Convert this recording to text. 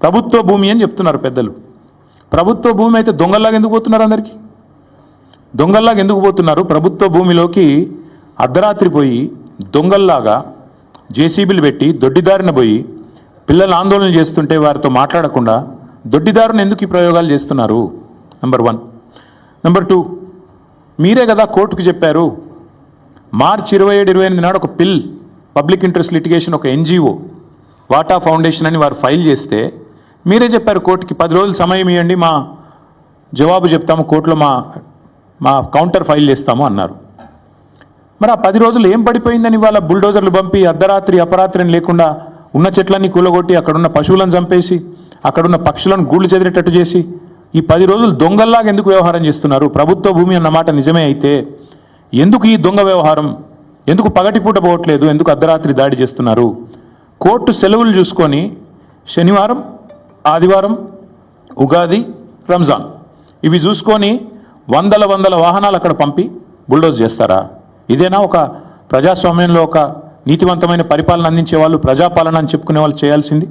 ప్రభుత్వ భూమి అని చెప్తున్నారు పెద్దలు. ప్రభుత్వ భూమి అయితే దొంగల్లాగా ఎందుకు పోతున్నారు? అందరికీ దొంగల్లాగా ఎందుకు పోతున్నారు? ప్రభుత్వ భూమిలోకి అర్ధరాత్రి పోయి దొంగల్లాగా జేసీబీలు పెట్టి దొడ్డిదారిన పోయి పిల్లలు ఆందోళన చేస్తుంటే వారితో మాట్లాడకుండా దొడ్డిదారుని ఎందుకు ఈ ప్రయోగాలు చేస్తున్నారు? నెంబర్ 1. నెంబర్ 2, మీరే కదా కోర్టుకు చెప్పారు మార్చి 27, 28 నాడు ఒక పిల్ పబ్లిక్ ఇంట్రెస్ట్ లిటిగేషన్ ఒక ఎన్జిఓ వాటా ఫౌండేషన్ అని వారు ఫైల్ చేస్తే మీరే చెప్పారు కోర్టుకి 10 రోజులు సమయం ఇవ్వండి, మా జవాబు చెప్తాము, కోర్టులో మా కౌంటర్ ఫైల్ చేస్తాము అన్నారు. మరి ఆ 10 రోజులు ఏం పడిపోయిందని వాళ్ళ బుల్డోజర్లు పంపి అర్ధరాత్రి అపరాత్రిని లేకుండా ఉన్న చెట్లన్నీ కూలగొట్టి అక్కడున్న పశువులను చంపేసి అక్కడున్న పక్షులను గూళ్ళు చెదిరేటట్టు చేసి ఈ 10 రోజులు దొంగల్లాగా ఎందుకు వ్యవహారం చేస్తున్నారు? ప్రభుత్వ భూమి అన్నమాట నిజమే అయితే ఎందుకు ఈ దొంగ వ్యవహారం? ఎందుకు పగటిపూట పోవట్లేదు? ఎందుకు అర్ధరాత్రి దాడి చేస్తున్నారు? కోర్టు సెలవులు చూసుకొని శనివారం, ఆదివారం, ఉగాది, రంజాన్ ఇవి చూసుకొని వందల వాహనాలు అక్కడ పంపి బుల్డోజ్ చేస్తారా? ఇదేనా ఒక ప్రజాస్వామ్యంలో ఒక నీతివంతమైన పరిపాలన అందించే వాళ్ళు, ప్రజాపాలన అని చెప్పుకునే వాళ్ళు చేయాల్సింది?